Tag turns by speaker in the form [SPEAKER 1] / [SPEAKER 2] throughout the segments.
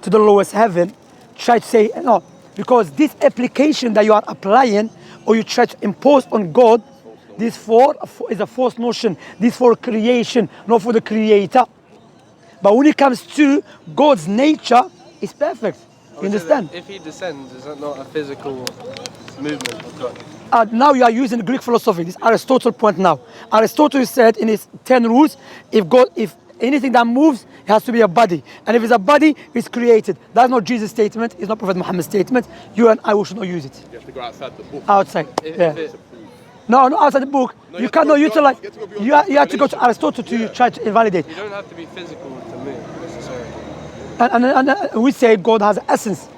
[SPEAKER 1] to the lowest heaven, try to say, no, because this application that you are applying or you try to impose on God, this is a false notion. This for creation, not for the creator. But when it comes to God's nature, it's perfect. You understand?
[SPEAKER 2] If he descends, is that not a physical movement of God?
[SPEAKER 1] Now you are using Greek philosophy. This is Aristotle's point now. Aristotle said in his 10 rules, if anything that moves, it has to be a body. And if it's a body, it's created. That's not Jesus' statement. It's not Prophet Muhammad's statement. You and I should not use it.
[SPEAKER 3] You have to go outside the book.
[SPEAKER 1] Outside. No, not outside the book. No, you cannot utilize. You have to go to Aristotle to try to invalidate.
[SPEAKER 2] You don't have to be physical to move necessarily.
[SPEAKER 1] And we say God has essence.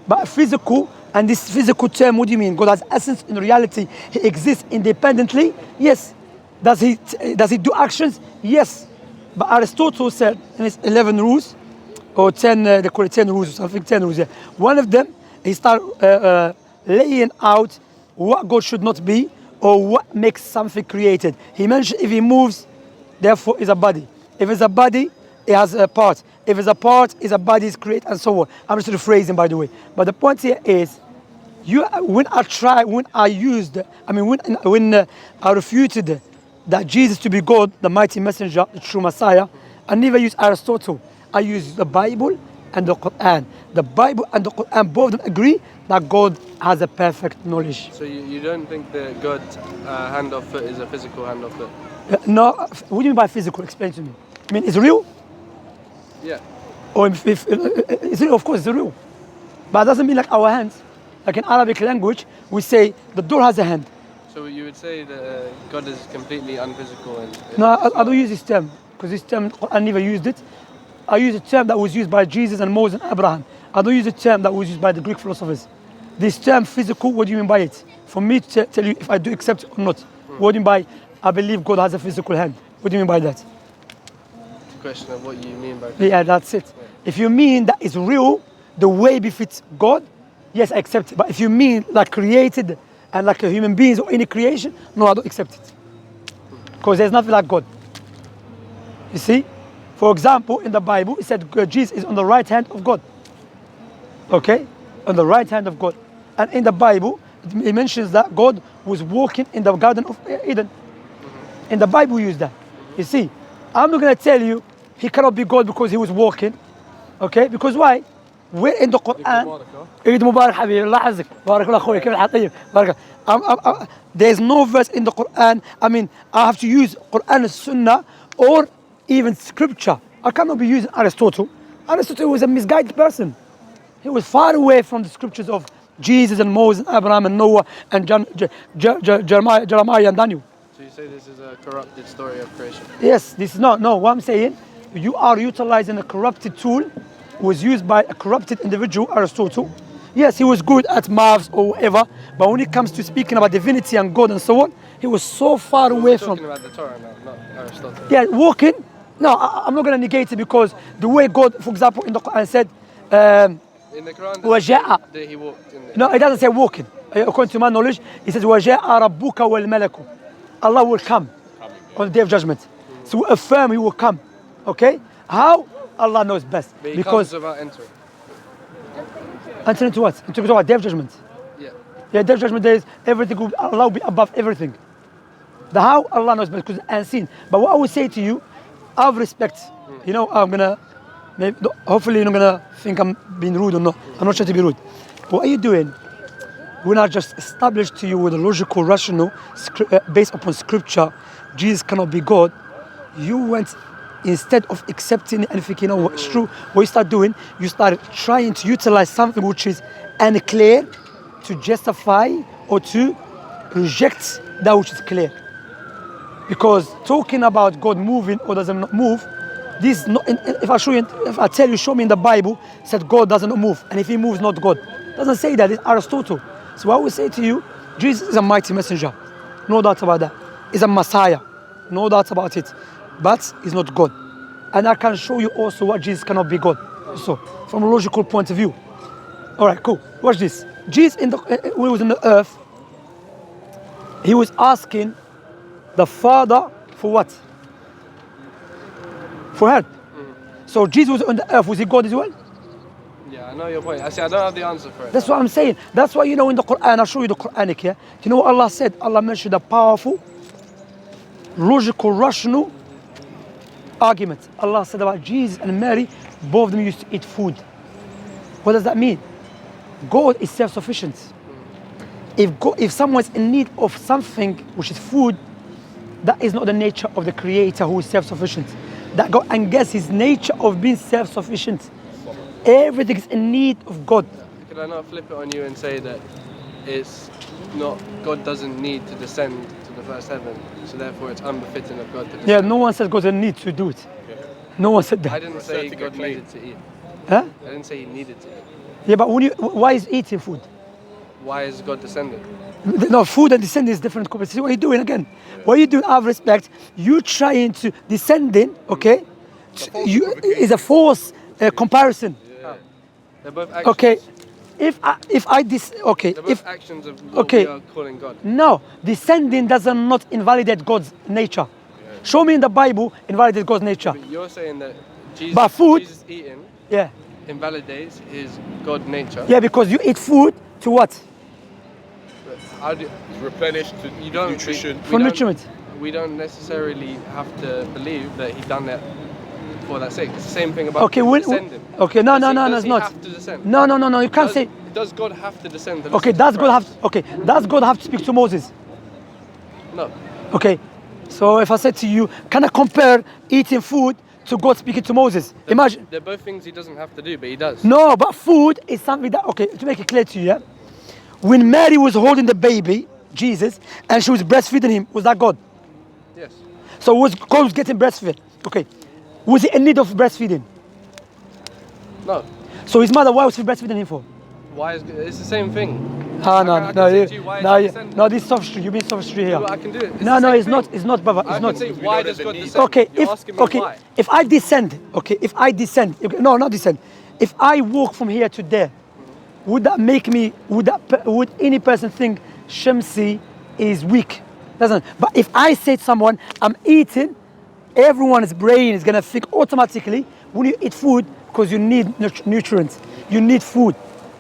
[SPEAKER 1] But physical, and this physical term, what do you mean? God has essence in reality. He exists independently. Yes. Does he do actions? Yes. But Aristotle said in his 11 rules, or 10, they call it 10 rules or something, 10 rules. Yeah. One of them, he started laying out what God should not be or what makes something created. He mentioned if he moves, therefore is a body. If it's a body, it has a part. If it's a part, it's a body is created and so on. I'm just rephrasing, by the way. But the point here is, when I refuted that Jesus to be God, the mighty messenger, the true Messiah, I never used Aristotle. I used the Bible and the Quran. The Bible and the Quran, both of them agree that God has a perfect knowledge.
[SPEAKER 2] So you don't think that God's hand or foot is a physical hand or foot?
[SPEAKER 1] No, what do you mean by physical? Explain to me. I mean, it's real?
[SPEAKER 2] Yeah.
[SPEAKER 1] Or if it's real, of course it's real. But it doesn't mean like our hands. Like in Arabic language, we say the door has a hand.
[SPEAKER 2] So you would say that God is completely unphysical?
[SPEAKER 1] No, I don't use this term, because this term, I never used it. I use a term that was used by Jesus and Moses and Abraham. I don't use a term that was used by the Greek philosophers. This term physical, what do you mean by it? For me to tell you if I do accept it or not. What do you mean by, I believe God has a physical hand? What do you mean by that?
[SPEAKER 2] It's a question of what you mean by physical.
[SPEAKER 1] Yeah, that's it. Yeah. If you mean that it's real, the way befits God, yes, I accept it. But if you mean like created and like a human beings or any creation, no, I don't accept it. Because there's nothing like God. You see? For example, in the Bible, it said Jesus is on the right hand of God. Okay? On the right hand of God. And in the Bible, it mentions that God was walking in the Garden of Eden. In the Bible, we use that. You see? I'm not going to tell you he cannot be God because he was walking. Okay? Because why? We're in the Quran. Eid Mubarak, Habib. Allah Hazzik. Barakallah khoy. Kif al-Hatib. Barakallah. There's no verse in the Quran. I mean, I have to use Quran, Sunnah, or even scripture. I cannot be using Aristotle. Aristotle was a misguided person. He was far away from the scriptures of Jesus and Moses and Abraham and Noah and Jeremiah and Daniel.
[SPEAKER 2] So you say this is a corrupted story of creation?
[SPEAKER 1] Yes, this is not. No, what I'm saying, you are utilizing a corrupted tool, was used by a corrupted individual, Aristotle. Yes, he was good at maths or whatever, but when it comes to speaking about divinity and God and so on, he was so far away from.
[SPEAKER 2] We're talking about the Torah now, not Aristotle.
[SPEAKER 1] Yeah, walking. No, I'm not going to negate it because the way God, for example, in the Quran said,
[SPEAKER 2] in the Quran,
[SPEAKER 1] وَجَاءَ.
[SPEAKER 2] that he walked in the...
[SPEAKER 1] No, it doesn't say walking. According to my knowledge, it says وَجَاءَ رَبُّكَ وَالْمَلَكُ. Allah will come on the day of judgment. So we affirm he will come. Okay? How? Allah knows best.
[SPEAKER 2] But he
[SPEAKER 1] because
[SPEAKER 2] comes about entering.
[SPEAKER 1] Entering into what? Into what? Day of judgment.
[SPEAKER 2] Yeah.
[SPEAKER 1] Yeah, day of judgment days, everything will, Allah will be above everything. The how, Allah knows best because it's unseen. But what I would say to you, out of respect, you know, I'm gonna, maybe, hopefully you're not gonna think I'm being rude or not. I'm not trying to be rude. What are you doing? When I just established to you with a logical, rational, based upon scripture, Jesus cannot be God, you went, instead of accepting it and thinking, oh, it's true, what you start doing, you start trying to utilize something which is unclear to justify or to reject that which is clear. Because talking about God moving or doesn't not move, this not, if I tell you, show me in the Bible, said God doesn't move, and if he moves, not God. It doesn't say that, it's Aristotle. So I will say to you, Jesus is a mighty messenger, no doubt about that. He's a Messiah, no doubt about it. But he's not God. And I can show you also what Jesus cannot be God. So, from a logical point of view. All right, cool. Watch this. Jesus, when he was on the earth, he was asking the Father for what? For help. So Jesus was on the earth. Was he God as well?
[SPEAKER 2] Yeah, I know your point. I don't have the answer for it.
[SPEAKER 1] That's what I'm saying. That's why, you know, in the Quran, I'll show you the Quranic, yeah? Do you know what Allah said? Allah mentioned a powerful, logical, rational argument. Allah said about Jesus and Mary, both of them used to eat food. What does that mean? God is self-sufficient. If someone's in need of something, which is food, that is not the nature of the Creator who is self-sufficient. That God against his nature of being self-sufficient. Everything is in need of God.
[SPEAKER 2] Could I not flip it on you and say that it's not, God doesn't need to descend to the first heaven, so therefore it's unbefitting of God to descend?
[SPEAKER 1] Yeah, no one says God doesn't need to do it. No one said that.
[SPEAKER 2] I didn't say God needed to eat.
[SPEAKER 1] Huh?
[SPEAKER 2] I didn't say he needed to eat.
[SPEAKER 1] Yeah, but why is eating food?
[SPEAKER 2] Why is God descending?
[SPEAKER 1] No, food and descending is different conversation. See what you're doing again? What you doing out of respect, you trying to descending, okay? Is a false comparison.
[SPEAKER 2] Yeah. They're both actions.
[SPEAKER 1] Okay, if I
[SPEAKER 2] They're both actions of what we are calling God.
[SPEAKER 1] No, descending does not invalidate God's nature. Show me in the Bible invalidate God's nature.
[SPEAKER 2] But you're saying that
[SPEAKER 1] But food,
[SPEAKER 2] Jesus eating
[SPEAKER 1] yeah,
[SPEAKER 2] invalidates his God nature.
[SPEAKER 1] yeah, because you eat food to what?
[SPEAKER 2] But how do
[SPEAKER 3] Replenished to
[SPEAKER 2] you don't
[SPEAKER 3] nutrition.
[SPEAKER 1] For nutriment.
[SPEAKER 2] We don't necessarily have to believe that he done that for that sake. It's the same thing about
[SPEAKER 1] Okay,
[SPEAKER 2] descending.
[SPEAKER 1] okay, no,
[SPEAKER 2] Does
[SPEAKER 1] it's
[SPEAKER 2] he
[SPEAKER 1] not.
[SPEAKER 2] have to descend?
[SPEAKER 1] No, you can't say.
[SPEAKER 2] Does God have to descend? To
[SPEAKER 1] Okay,
[SPEAKER 2] listen to
[SPEAKER 1] does God
[SPEAKER 2] Christ?
[SPEAKER 1] have? Okay, does God have to speak to Moses?
[SPEAKER 2] No.
[SPEAKER 1] Okay, so if I said to you, can I compare eating food to God speaking to Moses? Imagine.
[SPEAKER 2] They're both things he doesn't have to do, but he does.
[SPEAKER 1] No, but food is something that, okay, to make it clear to you, yeah? When Mary was holding the baby, Jesus, and she was breastfeeding him, was that God?
[SPEAKER 2] Yes.
[SPEAKER 1] So was God was getting breastfed? Okay. Was he in need of breastfeeding?
[SPEAKER 2] No.
[SPEAKER 1] So his mother, why was she breastfeeding him for?
[SPEAKER 2] Why is it's the same thing?
[SPEAKER 1] Ah,
[SPEAKER 2] No,
[SPEAKER 1] this sophistry, you mean sophistry here.
[SPEAKER 2] Well, I can do it.
[SPEAKER 1] No, it's not, brother,
[SPEAKER 2] I
[SPEAKER 1] it's not.
[SPEAKER 2] can say, why does God descend?
[SPEAKER 1] Okay,
[SPEAKER 2] You're asking me why.
[SPEAKER 1] if I descend, okay, no, not descend. If I walk from here to there, would that make me, would any person think Shemsi is weak? Doesn't. But if I say to someone, I'm eating, everyone's brain is gonna think automatically when you eat food, because you need nutrients, you need food.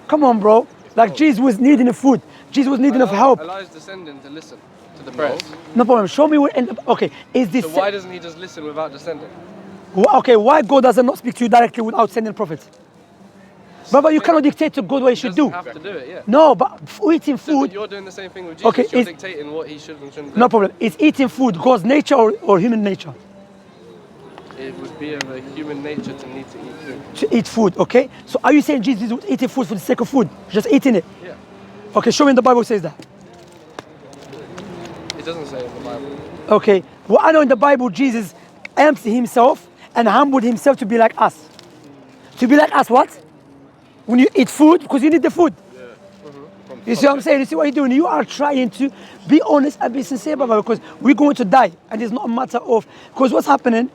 [SPEAKER 1] Come on, bro. Like Jesus was needing the food. Jesus was needing of help.
[SPEAKER 2] Allah is descending to listen to the prayers.
[SPEAKER 1] No problem. Show me where. Okay, is this?
[SPEAKER 2] So why doesn't he just listen without descending?
[SPEAKER 1] Okay, why God does not speak to you directly without sending prophets? Brother, you cannot dictate to God what he should do.
[SPEAKER 2] He doesn't have to do it, yeah.
[SPEAKER 1] No, but eating
[SPEAKER 2] So
[SPEAKER 1] food.
[SPEAKER 2] you're doing the same thing with Jesus.
[SPEAKER 1] Okay,
[SPEAKER 2] you're dictating what he should and shouldn't do.
[SPEAKER 1] No problem. Is eating food God's nature or human nature?
[SPEAKER 2] It would be of a human nature to need to eat food.
[SPEAKER 1] To eat food, okay? So are you saying Jesus was eating food for the sake of food? Just eating it?
[SPEAKER 2] Yeah.
[SPEAKER 1] Okay, show me in the Bible says that.
[SPEAKER 2] It doesn't say in the Bible.
[SPEAKER 1] Okay, well, I know in the Bible Jesus emptied himself and humbled himself to be like us. To be like us, what? When you eat food, because you need the food. You see what I'm saying? You see what you're doing? You are trying to be honest and be sincere, brother, because we're going to die. And it's not a matter of, because what's happening,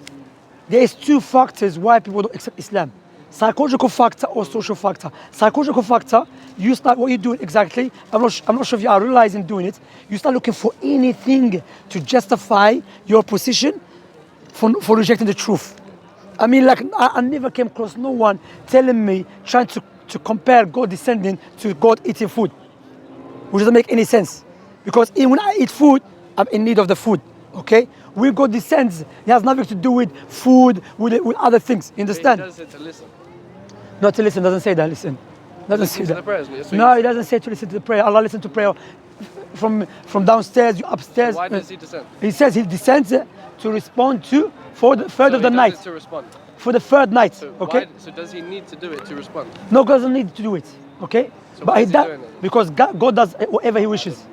[SPEAKER 1] there is two factors why people don't accept Islam. Psychological factor or social factor. Psychological factor, you start what you're doing exactly. I'm not sure if you are realizing doing it. You start looking for anything to justify your position for rejecting the truth. I mean, like, I never came across no one telling me, trying to compare God descending to God eating food, which doesn't make any sense. Because when I eat food, I'm in need of the food, okay? When God descends, it has nothing to do with food, with other things, you understand?
[SPEAKER 2] He does it to listen.
[SPEAKER 1] Not to listen, doesn't say that, listen. Doesn't say
[SPEAKER 2] To
[SPEAKER 1] that.
[SPEAKER 2] the prayers. That's what
[SPEAKER 1] No,
[SPEAKER 2] you
[SPEAKER 1] it doesn't say to listen to the prayer. Allah listens to prayer from downstairs, you upstairs.
[SPEAKER 2] Why does he descend?
[SPEAKER 1] He says he descends to respond to for the third of the
[SPEAKER 2] he
[SPEAKER 1] night.
[SPEAKER 2] does it to respond.
[SPEAKER 1] For the third night,
[SPEAKER 2] So
[SPEAKER 1] okay?
[SPEAKER 2] so does he need to do it to respond?
[SPEAKER 1] No, God doesn't need to do it, okay?
[SPEAKER 2] So
[SPEAKER 1] But
[SPEAKER 2] why
[SPEAKER 1] he
[SPEAKER 2] is he
[SPEAKER 1] does,
[SPEAKER 2] doing it?
[SPEAKER 1] because God does whatever he wishes.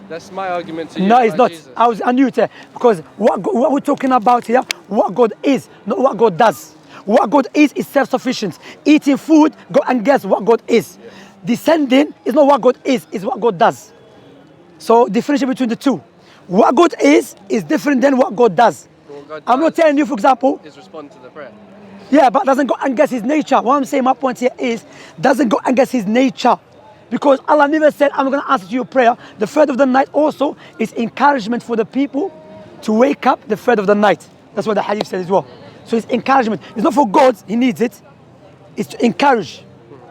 [SPEAKER 2] That's my argument to you.
[SPEAKER 1] No, it's
[SPEAKER 2] about
[SPEAKER 1] not.
[SPEAKER 2] Jesus.
[SPEAKER 1] I knew it. Because what we're talking about here, what God is, not what God does. What God is self-sufficient. Eating food, go and guess what God is. Descending is not what God is what God does. So differentiate between the two. What God is different than what God does.
[SPEAKER 2] What God
[SPEAKER 1] I'm not
[SPEAKER 2] does
[SPEAKER 1] telling you, for example,
[SPEAKER 2] is respond to the prayer.
[SPEAKER 1] yeah, but doesn't go against his nature. What I'm saying, my point here is, doesn't go against his nature. Because Allah never said, I'm going to answer your prayer. The third of the night also is encouragement for the people to wake up the third of the night. That's what the hadith said as well. So it's encouragement. It's not for God, he needs it. It's to encourage.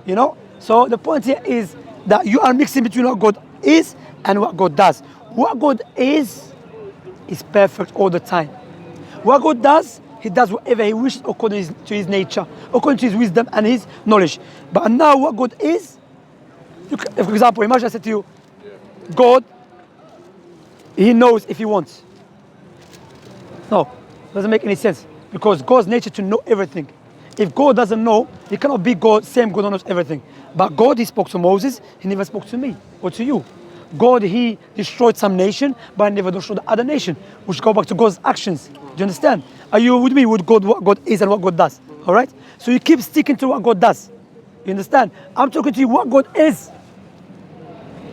[SPEAKER 1] You know? So the point here is that you are mixing between what God is and what God does. What God is perfect all the time. What God does, he does whatever he wishes according to his nature, according to his wisdom and his knowledge. But now what God is, for example, imagine I said to you, God, he knows if he wants. No, doesn't make any sense. Because God's nature to know everything. If God doesn't know, he cannot be God, same God who knows everything. But God, he spoke to Moses, he never spoke to me or to you. God, he destroyed some nation, but never destroyed the other nation, which go back to God's actions. Do you understand? Are you with me with God, what God is and what God does? All right? So you keep sticking to what God does. You understand? I'm talking to you what God is.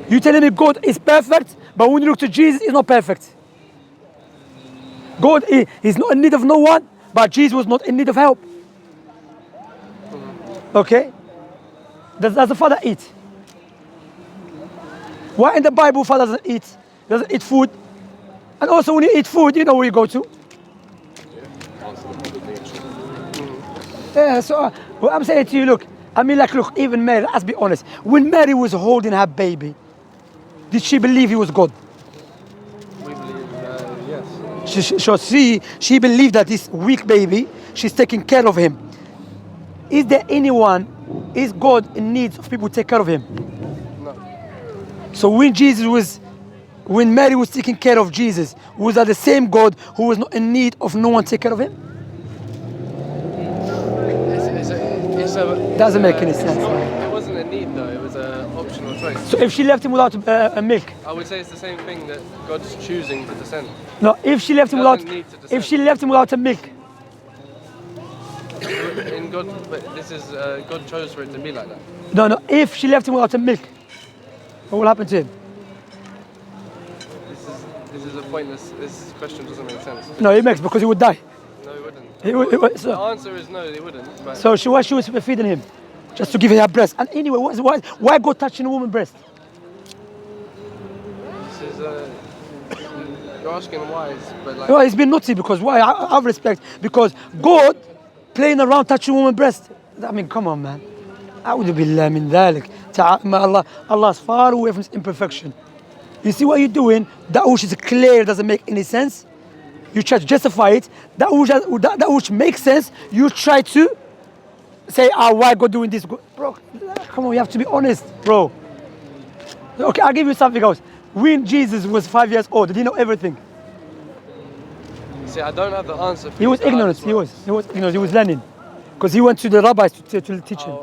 [SPEAKER 1] You telling me God is perfect, but when you look to Jesus, he's not perfect. God is not in need of no one, but Jesus was not in need of help. Okay? Does the Father eat? Why in the Bible Father doesn't eat food? And also when you eat food, you know where you go to? Yeah, so what I'm saying to you, look, I mean like, look, even Mary, let's be honest. When Mary was holding her baby, did she believe he was God?
[SPEAKER 2] We believe, yes.
[SPEAKER 1] She believed that this weak baby, she's taking care of him. Is there anyone, is God in need of people to take care of him?
[SPEAKER 2] No.
[SPEAKER 1] So when Mary was taking care of Jesus, was that the same God who was not in need of no one to take care of him? Doesn't make any sense.
[SPEAKER 2] It wasn't a need though, it was an optional choice.
[SPEAKER 1] So if she left him without milk?
[SPEAKER 2] I would say it's the same thing that God's choosing to descend.
[SPEAKER 1] No, if she left him without a milk?
[SPEAKER 2] In God, but this is, God chose for it to be like that.
[SPEAKER 1] No, if she left him without a milk, what will happen to him?
[SPEAKER 2] This is a pointless, this question doesn't make sense.
[SPEAKER 1] No, it makes, because he would die.
[SPEAKER 2] No, it wouldn't.
[SPEAKER 1] So,
[SPEAKER 2] The answer is no, they wouldn't. But
[SPEAKER 1] so she was feeding him, just to give her breast. And anyway, why God touching a woman's breast?
[SPEAKER 2] this is, you're asking wise, but like...
[SPEAKER 1] No, it's been naughty, because why? I have respect, because God playing around touching a woman's breast. I mean, come on, man. أعوذ بالله من ذلك. Allah is far away from his imperfection. You see what you're doing? That which is clear doesn't make any sense. You try to justify it. That which makes sense, you try to say, why God doing this? Bro, come on, you have to be honest, bro. Okay, I'll give you something else. When Jesus was 5 years old, did he know everything?
[SPEAKER 2] See, I don't have the answer for
[SPEAKER 1] He was ignorant. He was ignorant. He was learning, because he went to the rabbis to teach him.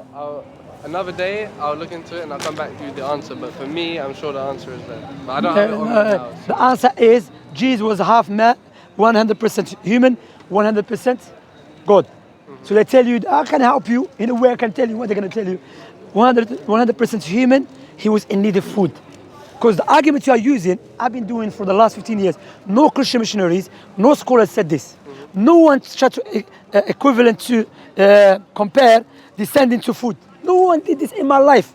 [SPEAKER 2] Another day, I'll look into it and I'll come back to you with the answer. But for me, I'm sure the answer is there. But I don't have it on me now. So.
[SPEAKER 1] The answer is Jesus was half man, 100% human, 100% God. So they tell you, I can help you in a way. I can tell you what they're going to tell you. 100% human. He was in need of food. Because the argument you are using, I've been doing for the last 15 years. No Christian missionaries, no scholars said this. No one tried to equivalent to compare descending to food. No one did this in my life.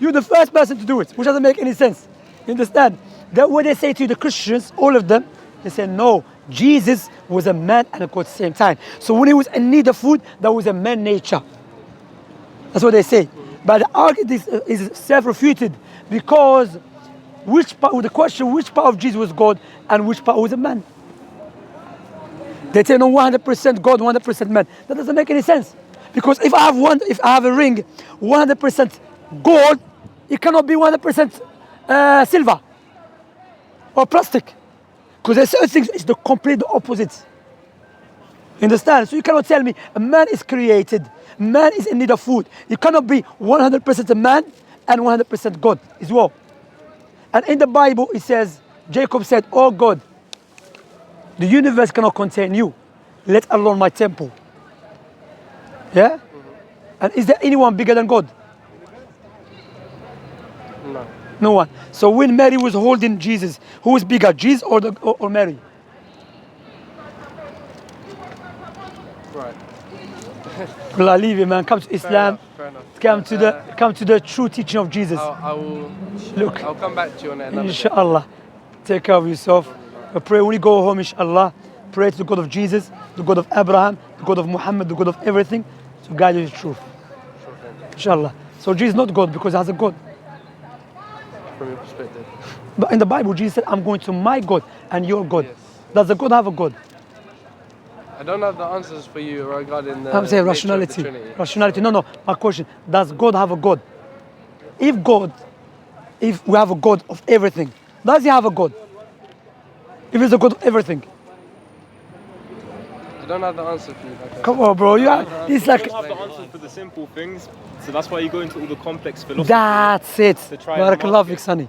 [SPEAKER 1] You're the first person to do it, which doesn't make any sense. You understand? What they say to the Christians, all of them, they say, no, Jesus was a man and a God at the same time. So when he was in need of food, that was a man nature. That's what they say. But the argument is self-refuted, because which part of Jesus was God and which part was a man? They say no, 100% God, 100% man. That doesn't make any sense. Because if I have a ring, 100% gold, it cannot be 100% silver or plastic. Because there's certain things, it's the complete opposite. You understand? So you cannot tell me a man is created, man is in need of food. You cannot be 100% a man and 100% God as well. And in the Bible it says, Jacob said, oh God, the universe cannot contain you, let alone my temple. Yeah? And is there anyone bigger than God?
[SPEAKER 2] No.
[SPEAKER 1] No one. So when Mary was holding Jesus, who was bigger, Jesus or Mary?
[SPEAKER 2] Right.
[SPEAKER 1] Well, I leave you, man. Come to Islam.
[SPEAKER 2] Fair enough.
[SPEAKER 1] Come to the true teaching of Jesus.
[SPEAKER 2] I'll come back to you on it another day.
[SPEAKER 1] Inshallah. Take care of yourself. Pray when you go home, inshallah. Pray to the God of Jesus, the God of Abraham, the God of Muhammad, the God of everything, to guide you to the truth.
[SPEAKER 2] Sure thing.
[SPEAKER 1] Inshallah. So Jesus is not God because he has a God.
[SPEAKER 2] From your perspective.
[SPEAKER 1] But in the Bible, Jesus said, I'm going to my God and your God.
[SPEAKER 2] Yes.
[SPEAKER 1] Does the God have a God?
[SPEAKER 2] I don't have the answers for you regarding the
[SPEAKER 1] I'm saying
[SPEAKER 2] nature of the
[SPEAKER 1] rationality.
[SPEAKER 2] Trinity.
[SPEAKER 1] Rationality. No. My question, does God have a God? If we have a God of everything, does he have a God? If he's a God of everything.
[SPEAKER 2] I don't have the answer for you. Like I
[SPEAKER 1] Come
[SPEAKER 2] said.
[SPEAKER 1] on, bro. It's
[SPEAKER 3] You
[SPEAKER 1] like,
[SPEAKER 3] don't have the answers for the simple things, so that's why you go into all the complex philosophy.
[SPEAKER 1] that's it.
[SPEAKER 3] To try and
[SPEAKER 1] Barakallah
[SPEAKER 3] mask
[SPEAKER 1] fik, Sonny.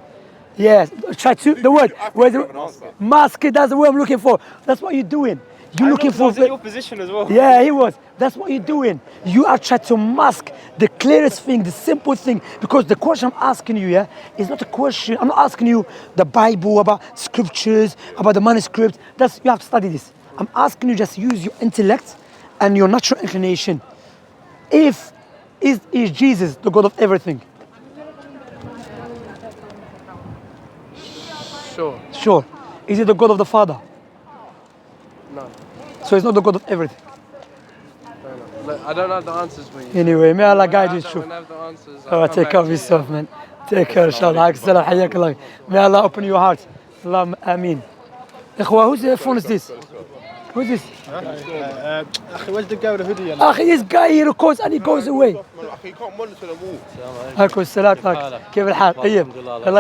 [SPEAKER 1] Yes, try to, the word. Where's the mask it, that's the word I'm looking for. That's what you're doing. You're
[SPEAKER 3] I
[SPEAKER 1] looking
[SPEAKER 3] know, 'cause I
[SPEAKER 1] for.
[SPEAKER 3] was in your position as well.
[SPEAKER 1] Yeah, he was. That's what you're doing. You are trying to mask the clearest thing, the simple thing. Because the question I'm asking you, yeah, is not a question. I'm not asking you the Bible, about scriptures, about the manuscript. That's you have to study this. I'm asking you just use your intellect and your natural inclination. Is Jesus the God of everything?
[SPEAKER 2] Sure.
[SPEAKER 1] Sure. Is he the God of the Father?
[SPEAKER 2] No.
[SPEAKER 1] So he's not the God of everything.
[SPEAKER 2] Fair enough. Look, I don't have the answers for you.
[SPEAKER 1] Anyway, may Allah guide you
[SPEAKER 2] When
[SPEAKER 1] through.
[SPEAKER 2] I have the answers,
[SPEAKER 1] Oh,
[SPEAKER 2] I'll
[SPEAKER 1] take
[SPEAKER 2] come
[SPEAKER 1] care
[SPEAKER 2] back
[SPEAKER 1] of
[SPEAKER 2] to you,
[SPEAKER 1] yourself, man. Take care, inshallah. Salam, حياك الله. May Allah open your heart. Allahumma ameen. إخوة, whose phone is this? Who's this?
[SPEAKER 4] اخي وش دقه ولا هديه انا؟
[SPEAKER 1] أخي, this guy he records and he goes away.
[SPEAKER 4] اخي can't monitor them all.
[SPEAKER 1] عليكم السلام. كيف الحال؟ طيب. الله